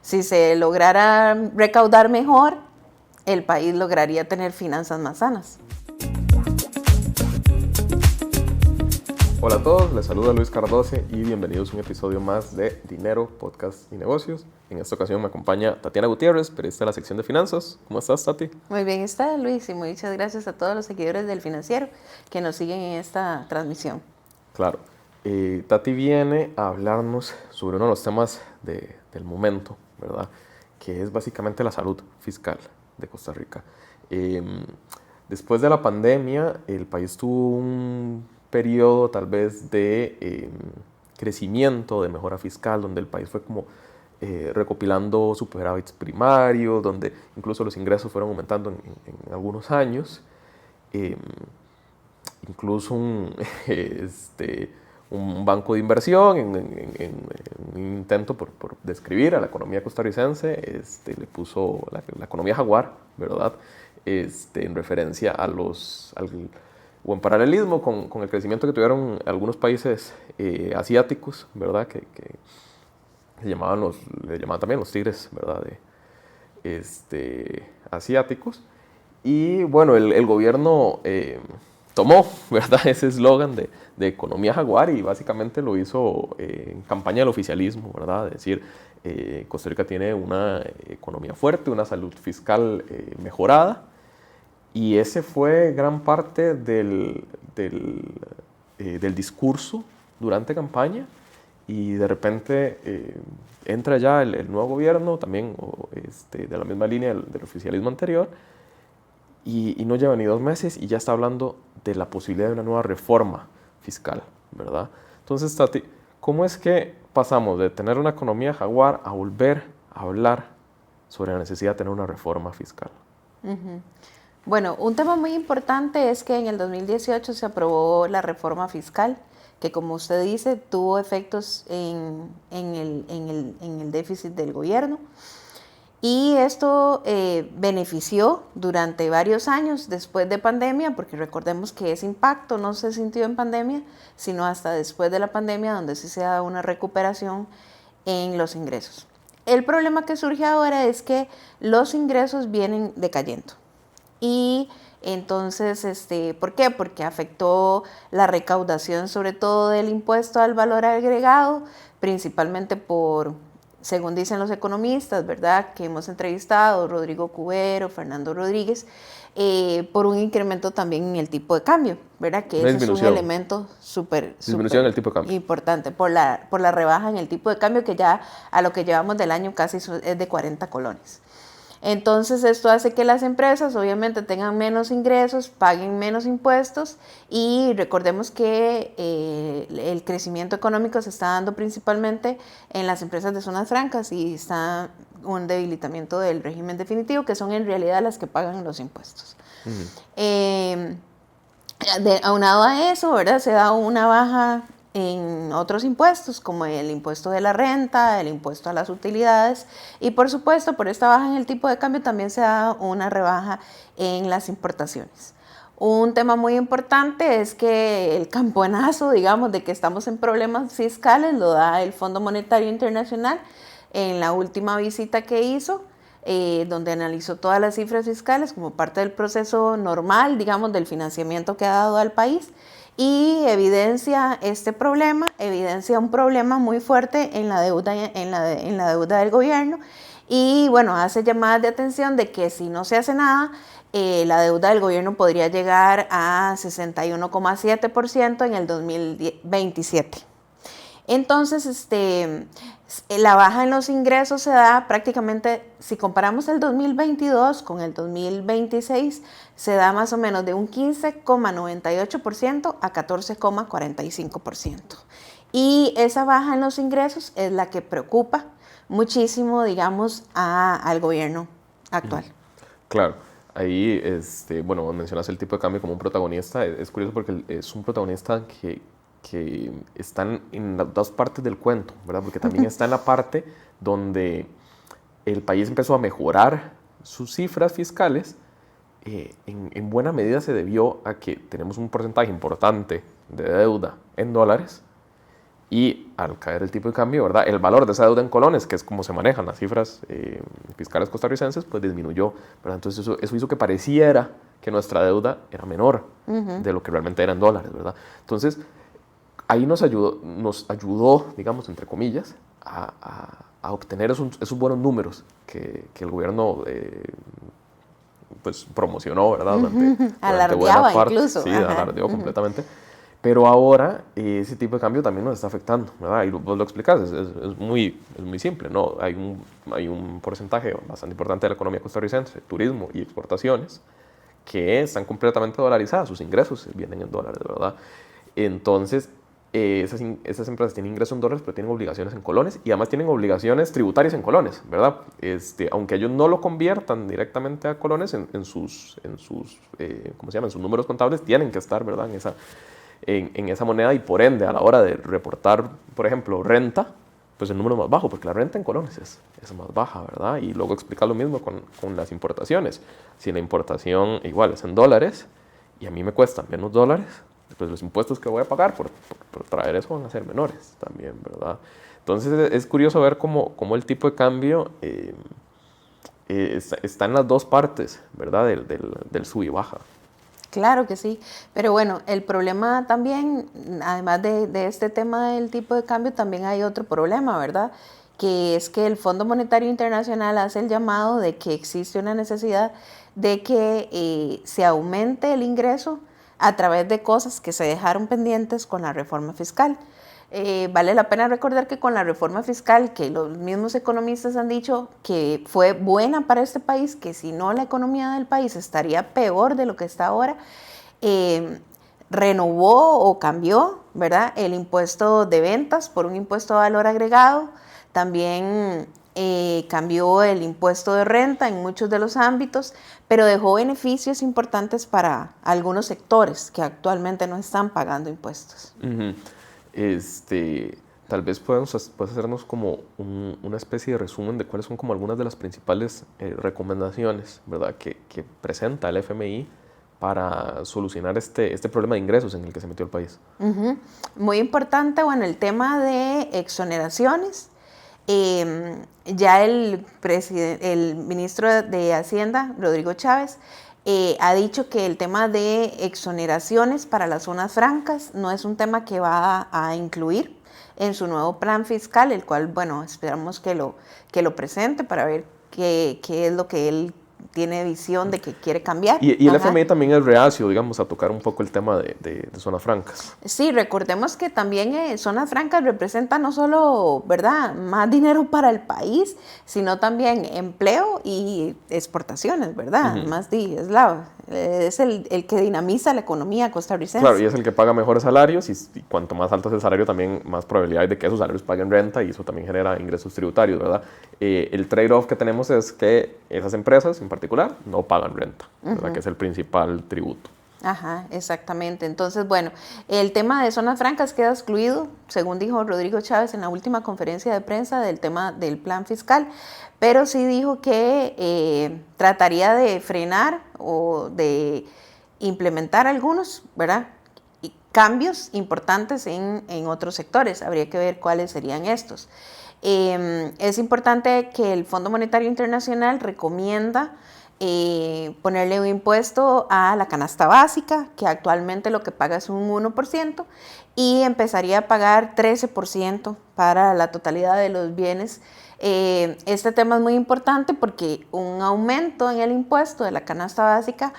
Si se lograra recaudar mejor, el país lograría tener finanzas más sanas. Hola a todos, les saluda Luis Cardose y bienvenidos a un episodio más de Dinero, Podcast y Negocios. En esta ocasión me acompaña Tatiana Gutiérrez, periodista de la sección de finanzas. ¿Cómo estás, Tati? Muy bien está, Luis, y muchas gracias a todos los seguidores del Financiero que nos siguen en esta transmisión. Claro, Tati viene a hablarnos sobre uno de los temas del momento, ¿verdad? Que es básicamente la salud fiscal de Costa Rica. Después de la pandemia, el país tuvo un periodo tal vez de crecimiento, de mejora fiscal, donde el país fue como recopilando superávits primarios, donde incluso los ingresos fueron aumentando en algunos años. Incluso un banco de inversión en un intento por describir a la economía costarricense, le puso la economía jaguar, ¿verdad? En referencia a o en paralelismo con el crecimiento que tuvieron algunos países asiáticos, ¿verdad? Que le llamaban también los tigres, ¿verdad? Asiáticos. Y bueno, el gobierno tomó, ¿verdad?, ese eslogan de economía jaguar y básicamente lo hizo en campaña del oficialismo, ¿verdad? Es decir, Costa Rica tiene una economía fuerte, una salud fiscal mejorada, y ese fue gran parte del discurso durante campaña. Y de repente entra ya el nuevo gobierno, también de la misma línea del oficialismo anterior, y no lleva ni 2 meses y ya está hablando de la posibilidad de una nueva reforma fiscal, ¿verdad? Entonces, Tati, ¿cómo es que pasamos de tener una economía jaguar a volver a hablar sobre la necesidad de tener una reforma fiscal? Uh-huh. Bueno, un tema muy importante es que en el 2018 se aprobó la reforma fiscal, que como usted dice, tuvo efectos en el déficit del gobierno. Y esto benefició durante varios años después de pandemia, porque recordemos que ese impacto no se sintió en pandemia, sino hasta después de la pandemia, donde sí se da una recuperación en los ingresos. El problema que surge ahora es que los ingresos vienen decayendo. Y entonces, ¿por qué? Porque afectó la recaudación, sobre todo del impuesto al valor agregado, principalmente según dicen los economistas, ¿verdad?, que hemos entrevistado, Rodrigo Cubero, Fernando Rodríguez, por un incremento también en el tipo de cambio, ¿verdad?, que ese es un elemento súper importante, por la rebaja en el tipo de cambio, que ya a lo que llevamos del año casi es de 40 colones. Entonces esto hace que las empresas obviamente tengan menos ingresos, paguen menos impuestos, y recordemos que el crecimiento económico se está dando principalmente en las empresas de zonas francas y está un debilitamiento del régimen definitivo, que son en realidad las que pagan los impuestos. Uh-huh. Aunado a eso, ¿verdad?, se da una baja en otros impuestos, como el impuesto de la renta, el impuesto a las utilidades, y por supuesto, por esta baja en el tipo de cambio también se da una rebaja en las importaciones. Un tema muy importante es que el campanazo, digamos, de que estamos en problemas fiscales lo da el Fondo Monetario Internacional en la última visita que hizo, donde analizó todas las cifras fiscales como parte del proceso normal, digamos, del financiamiento que ha dado al país, y evidencia este problema, evidencia un problema muy fuerte en la deuda, en la deuda del gobierno, y bueno, hace llamadas de atención de que si no se hace nada, la deuda del gobierno podría llegar a 61,7% en el 2027. Entonces, la baja en los ingresos se da prácticamente, si comparamos el 2022 con el 2026, se da más o menos de un 15,98% a 14,45%. Y esa baja en los ingresos es la que preocupa muchísimo, digamos, al gobierno actual. Claro. Ahí, bueno, mencionas el tipo de cambio como un protagonista. Es curioso porque es un protagonista que están en las 2 partes del cuento, ¿verdad? Porque también está en la parte donde el país empezó a mejorar sus cifras fiscales. En buena medida se debió a que tenemos un porcentaje importante de deuda en dólares, Y al caer el tipo de cambio, ¿verdad? El valor de esa deuda en colones, que es como se manejan las cifras fiscales costarricenses, pues disminuyó, ¿verdad? Entonces eso hizo que pareciera que nuestra deuda era menor de lo que realmente era en dólares, ¿verdad? Entonces, ahí nos ayudó, digamos, entre comillas, a obtener esos buenos números que el gobierno pues promocionó, ¿verdad? Durante Alardeaba buena parte. incluso. Sí, alardeó completamente. Pero ahora ese tipo de cambio también nos está afectando, ¿verdad? Y vos lo explicás, es muy simple, ¿no? Hay un porcentaje bastante importante de la economía costarricense, turismo y exportaciones, que están completamente dolarizadas, sus ingresos vienen en dólares, ¿verdad? Entonces, esas empresas tienen ingresos en dólares, pero tienen obligaciones en colones y además tienen obligaciones tributarias en colones, ¿verdad? Aunque ellos no lo conviertan directamente a colones en sus ¿cómo se llama? En sus números contables, tienen que estar, ¿verdad? En esa moneda y por ende a la hora de reportar, por ejemplo, renta, pues el número es más bajo, porque la renta en colones es más baja, ¿verdad? Y luego explicar lo mismo con las importaciones. Si la importación igual es en dólares y a mí me cuesta menos dólares, pues los impuestos que voy a pagar por traer eso van a ser menores también, ¿verdad? Entonces es curioso ver cómo el tipo de cambio está en las dos partes, ¿verdad? Del sub y baja. Claro que sí, pero bueno, el problema también, además de este tema del tipo de cambio, también hay otro problema, ¿verdad? Que es que el Fondo Monetario Internacional hace el llamado de que existe una necesidad de que se aumente el ingreso a través de cosas que se dejaron pendientes con la reforma fiscal. Vale la pena recordar que con la reforma fiscal, que los mismos economistas han dicho que fue buena para este país, que si no la economía del país estaría peor de lo que está ahora, renovó o cambió, ¿verdad? El impuesto de ventas por un impuesto de valor agregado, también cambió el impuesto de renta en muchos de los ámbitos, pero dejó beneficios importantes para algunos sectores que actualmente no están pagando impuestos. Uh-huh. Tal vez puedes hacernos como una especie de resumen de cuáles son como algunas de las principales recomendaciones, ¿verdad? que presenta el FMI para solucionar este problema de ingresos en el que se metió el país. Uh-huh. Muy importante, bueno, el tema de exoneraciones. Ya el ministro de Hacienda, Rodrigo Chávez, ha dicho que el tema de exoneraciones para las zonas francas no es un tema que va a incluir en su nuevo plan fiscal, el cual, bueno, esperamos que lo presente para ver qué es lo que él tiene visión de que quiere cambiar. Y el FMI también es reacio, digamos, a tocar un poco el tema de zonas francas. Sí, recordemos que también zonas francas representan no solo, ¿verdad?, más dinero para el país, sino también empleo y exportaciones, ¿verdad? Uh-huh. Es el que dinamiza la economía costarricense. Claro, y es el que paga mejores salarios y cuanto más alto es el salario, también más probabilidad hay de que esos salarios paguen renta y eso también genera ingresos tributarios, ¿verdad? El trade-off que tenemos es que esas empresas en particular no pagan renta, ¿verdad? Uh-huh. Que es el principal tributo. Ajá, exactamente. Entonces, bueno, el tema de zonas francas queda excluido, según dijo Rodrigo Chávez en la última conferencia de prensa del tema del plan fiscal, pero sí dijo que trataría de frenar o de implementar algunos, ¿verdad?, cambios importantes en otros sectores. Habría que ver cuáles serían estos. Es importante que el Fondo Monetario Internacional recomienda ponerle un impuesto a la canasta básica, que actualmente lo que paga es un 1%, y empezaría a pagar 13% para la totalidad de los bienes. Este tema es muy importante porque un aumento en el impuesto de la canasta básica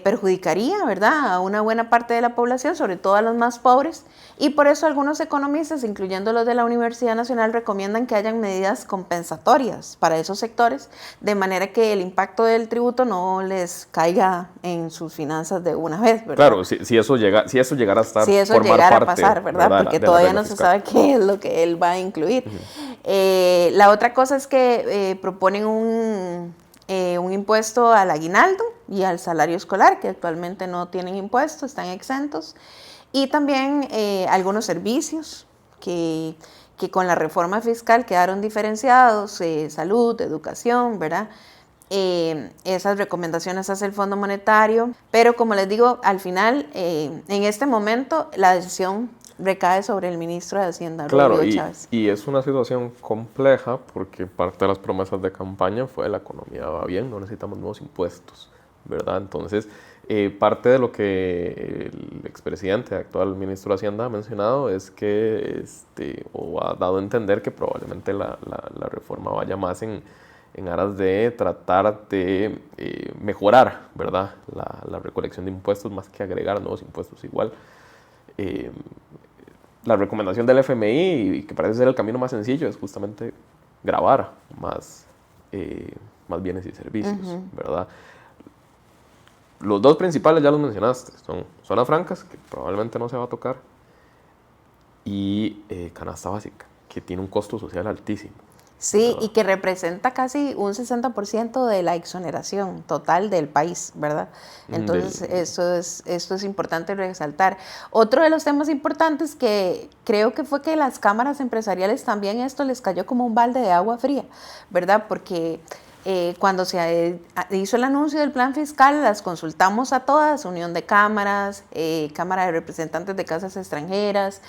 perjudicaría, ¿verdad?, a una buena parte de la población, sobre todo a los más pobres, y por eso algunos economistas, incluyendo los de la Universidad Nacional, recomiendan que hayan medidas compensatorias para esos sectores, de manera que el impacto del tributo no les caiga en sus finanzas de una vez, ¿verdad? Claro, si eso llegara a estar, si eso llegara a pasar, ¿verdad? Porque todavía no se sabe qué es lo que él va a incluir. Uh-huh. La otra cosa es que proponen un impuesto al aguinaldo y al salario escolar, que actualmente no tienen impuestos, están exentos, y también algunos servicios que con la reforma fiscal quedaron diferenciados, salud, educación, ¿verdad? Esas recomendaciones hace el Fondo Monetario, pero como les digo, al final, en este momento, la decisión recae sobre el ministro de Hacienda, Claro, Rodrigo Chávez. y es una situación compleja porque parte de las promesas de campaña fue la economía va bien, no necesitamos nuevos impuestos, ¿verdad? Entonces, parte de lo que el expresidente, actual ministro de Hacienda, ha mencionado es que, o ha dado a entender que probablemente la reforma vaya más en aras de tratar de mejorar, ¿verdad? La recolección de impuestos más que agregar nuevos impuestos. Igual, la recomendación del FMI, y que parece ser el camino más sencillo, es justamente gravar más bienes y servicios, ¿verdad? Los dos principales ya los mencionaste, son zonas francas, que probablemente no se va a tocar, y canasta básica, que tiene un costo social altísimo. Sí, ¿verdad? y que representa casi un 60% de la exoneración total del país, ¿verdad? Entonces, esto es importante resaltar. Otro de los temas importantes que creo que fue que las cámaras empresariales también esto les cayó como un balde de agua fría, ¿verdad? Porque cuando se hizo el anuncio del plan fiscal, las consultamos a todas, Unión de Cámaras, Cámara de Representantes de Casas Extranjeras,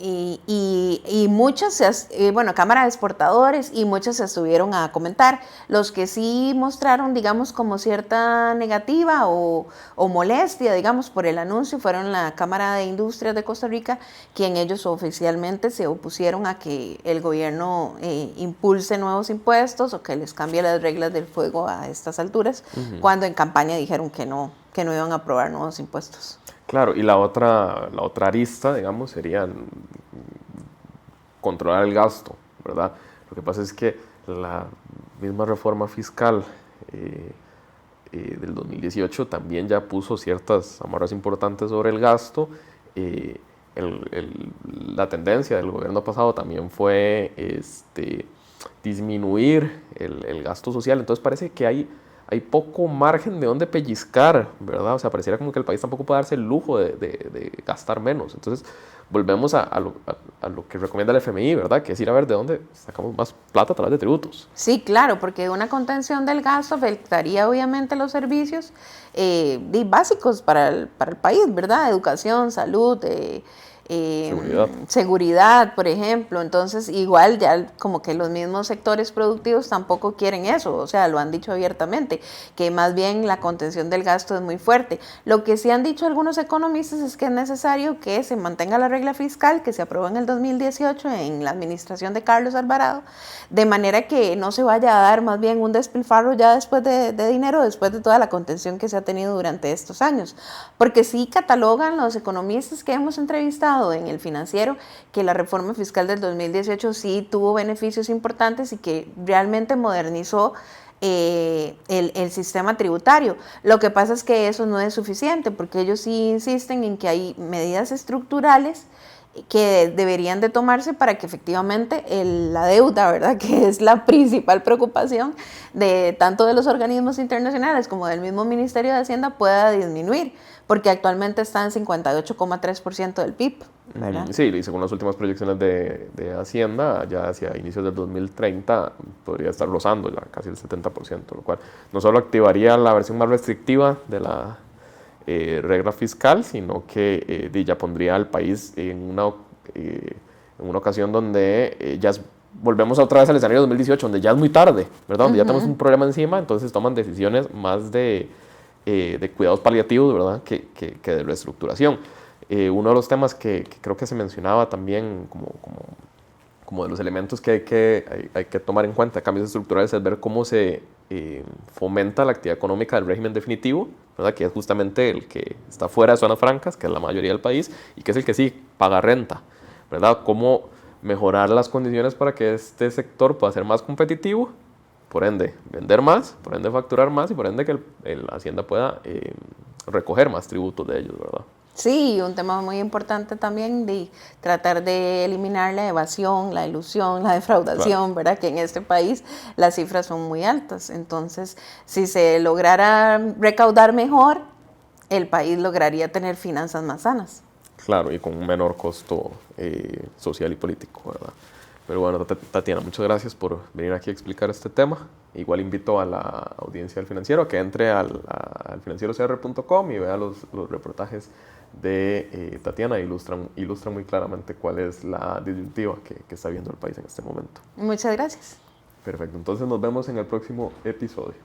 y muchas, bueno, Cámara de Exportadores, y muchas se estuvieron a comentar. Los que sí mostraron, digamos, como cierta negativa o molestia, digamos, por el anuncio, fueron la Cámara de Industrias de Costa Rica, quien ellos oficialmente se opusieron a que el gobierno impulse nuevos impuestos o que les cambie las reglas del juego a estas alturas, cuando en campaña dijeron que no iban a aprobar nuevos impuestos. Claro, y la otra arista, digamos, sería controlar el gasto, ¿verdad? Lo que pasa es que la misma reforma fiscal del 2018 también ya puso ciertas amarras importantes sobre el gasto. La tendencia del gobierno pasado también fue disminuir el gasto social, entonces parece que hay poco margen de dónde pellizcar, ¿verdad? O sea, pareciera como que el país tampoco puede darse el lujo de gastar menos. Entonces, volvemos a lo que recomienda el FMI, ¿verdad? Que es ir a ver de dónde sacamos más plata a través de tributos. Sí, claro, porque una contención del gasto afectaría obviamente los servicios básicos para el país, ¿verdad? Educación, salud, seguridad, por ejemplo. Entonces, igual ya como que los mismos sectores productivos tampoco quieren eso, o sea, lo han dicho abiertamente, que más bien la contención del gasto es muy fuerte. Lo que sí han dicho algunos economistas es que es necesario que se mantenga la regla fiscal que se aprobó en el 2018 en la administración de Carlos Alvarado, de manera que no se vaya a dar más bien un despilfarro ya después de dinero, después de toda la contención que se ha tenido durante estos años. Porque sí catalogan los economistas que hemos entrevistado en el Financiero que la reforma fiscal del 2018 sí tuvo beneficios importantes y que realmente modernizó el sistema tributario. Lo que pasa es que eso no es suficiente, porque ellos sí insisten en que hay medidas estructurales que deberían de tomarse para que efectivamente la deuda, ¿verdad?, que es la principal preocupación de tanto de los organismos internacionales como del mismo Ministerio de Hacienda, pueda disminuir, porque actualmente está en 58,3% del PIB, ¿verdad? Sí, y según las últimas proyecciones de Hacienda, ya hacia inicios del 2030 podría estar rozando ya casi el 70%, lo cual no solo activaría la versión más restrictiva de la regla fiscal, sino que ya pondría al país en una ocasión donde volvemos otra vez al escenario de 2018, donde ya es muy tarde, ¿verdad? Donde ya tenemos un problema encima, entonces toman decisiones más de cuidados paliativos, ¿verdad?, que de reestructuración. Uno de los temas que creo que se mencionaba también como de los elementos que hay que tomar en cuenta, cambios estructurales, es ver cómo se fomenta la actividad económica del régimen definitivo, ¿verdad?, que es justamente el que está fuera de zonas francas, que es la mayoría del país, y que es el que sí paga renta, ¿verdad? Cómo mejorar las condiciones para que este sector pueda ser más competitivo, por ende vender más, por ende facturar más y por ende que la Hacienda pueda recoger más tributos de ellos, ¿verdad? Sí, un tema muy importante también de tratar de eliminar la evasión, la ilusión, la defraudación, claro, ¿verdad? Que en este país las cifras son muy altas. Entonces, si se lograra recaudar mejor, el país lograría tener finanzas más sanas. Claro, y con un menor costo social y político, ¿verdad? Pero bueno, Tatiana, muchas gracias por venir aquí a explicar este tema. Igual invito a la audiencia del Financiero a que entre al financierocr.com y vea los reportajes de Tatiana. Ilustran muy claramente cuál es la disyuntiva que está viendo el país en este momento. Muchas gracias. Perfecto, entonces nos vemos en el próximo episodio.